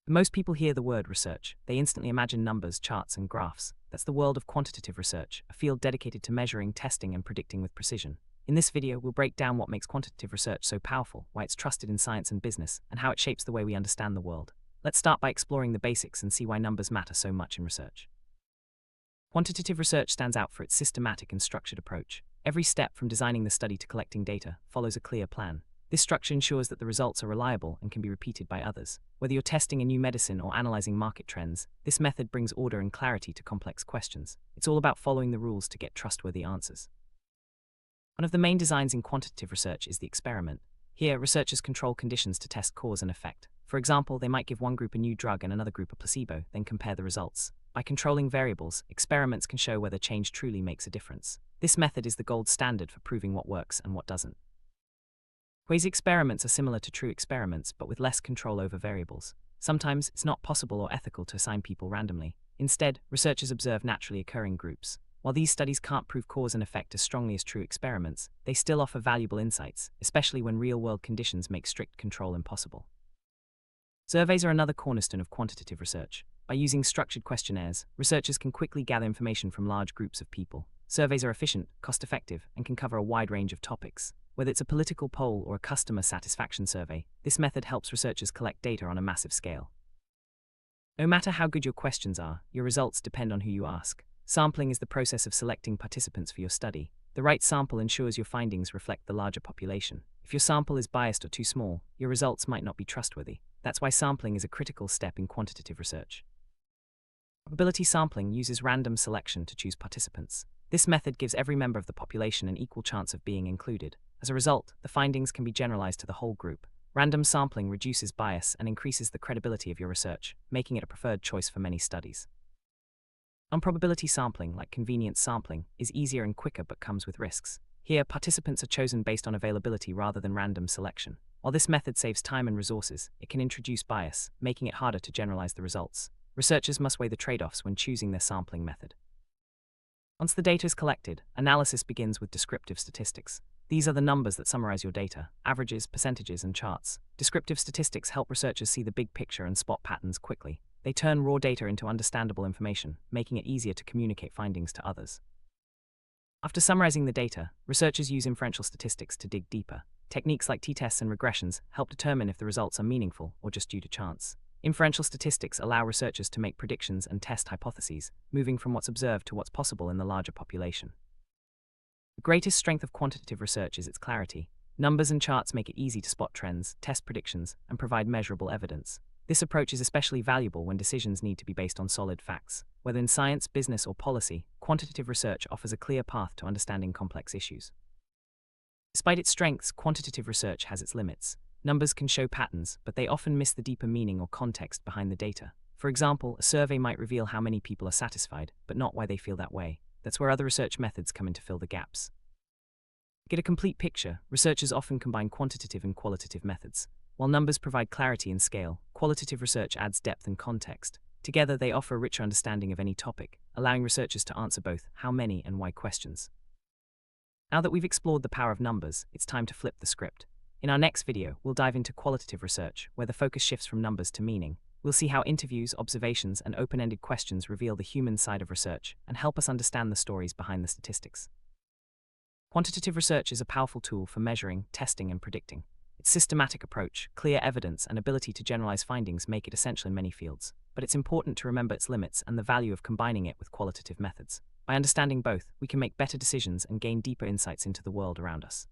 When most people hear the word research, they instantly imagine numbers, charts, and graphs. That's the world of quantitative research, a field dedicated to measuring, testing, and predicting with precision. In this video, we'll break down what makes quantitative research so powerful, why it's trusted in science and business, and how it shapes the way we understand the world. Let's start by exploring the basics and see why numbers matter so much in research. Quantitative research stands out for its systematic and structured approach. Every step from designing the study to collecting data follows a clear plan. This structure ensures that the results are reliable and can be repeated by others. Whether you're testing a new medicine or analyzing market trends, this method brings order and clarity to complex questions. It's all about following the rules to get trustworthy answers. One of the main designs in quantitative research is the experiment. Here, researchers control conditions to test cause and effect. For example, they might give one group a new drug and another group a placebo, then compare the results. By controlling variables, experiments can show whether change truly makes a difference. This method is the gold standard for proving what works and what doesn't. Quasi-experiments are similar to true experiments, but with less control over variables. Sometimes it's not possible or ethical to assign people randomly. Instead, researchers observe naturally occurring groups. While these studies can't prove cause and effect as strongly as true experiments, they still offer valuable insights, especially when real-world conditions make strict control impossible. Surveys are another cornerstone of quantitative research. By using structured questionnaires, researchers can quickly gather information from large groups of people. Surveys are efficient, cost-effective, and can cover a wide range of topics. Whether it's a political poll or a customer satisfaction survey, this method helps researchers collect data on a massive scale. No matter how good your questions are, your results depend on who you ask. Sampling is the process of selecting participants for your study. The right sample ensures your findings reflect the larger population. If your sample is biased or too small, your results might not be trustworthy. That's why sampling is a critical step in quantitative research. Probability sampling uses random selection to choose participants. This method gives every member of the population an equal chance of being included. As a result, the findings can be generalized to the whole group. Random sampling reduces bias and increases the credibility of your research, making it a preferred choice for many studies. Unprobability sampling, like convenience sampling, is easier and quicker but comes with risks. Here, participants are chosen based on availability rather than random selection. While this method saves time and resources, it can introduce bias, making it harder to generalize the results. Researchers must weigh the trade-offs when choosing their sampling method. Once the data is collected, analysis begins with descriptive statistics. These are the numbers that summarize your data: averages, percentages, and charts. Descriptive statistics help researchers see the big picture and spot patterns quickly. They turn raw data into understandable information, making it easier to communicate findings to others. After summarizing the data, researchers use inferential statistics to dig deeper. Techniques like t-tests and regressions help determine if the results are meaningful or just due to chance. Inferential statistics allow researchers to make predictions and test hypotheses, moving from what's observed to what's possible in the larger population. The greatest strength of quantitative research is its clarity. Numbers and charts make it easy to spot trends, test predictions, and provide measurable evidence. This approach is especially valuable when decisions need to be based on solid facts. Whether in science, business, or policy, quantitative research offers a clear path to understanding complex issues. Despite its strengths, quantitative research has its limits. Numbers can show patterns, but they often miss the deeper meaning or context behind the data. For example, a survey might reveal how many people are satisfied, but not why they feel that way. That's where other research methods come in to fill the gaps. To get a complete picture, researchers often combine quantitative and qualitative methods. While numbers provide clarity and scale, qualitative research adds depth and context. Together, they offer a richer understanding of any topic, allowing researchers to answer both how many and why questions. Now that we've explored the power of numbers, it's time to flip the script. In our next video, we'll dive into qualitative research, where the focus shifts from numbers to meaning. We'll see how interviews, observations, and open-ended questions reveal the human side of research and help us understand the stories behind the statistics. Quantitative research is a powerful tool for measuring, testing, and predicting. Its systematic approach, clear evidence, and ability to generalize findings make it essential in many fields. But it's important to remember its limits and the value of combining it with qualitative methods. By understanding both, we can make better decisions and gain deeper insights into the world around us.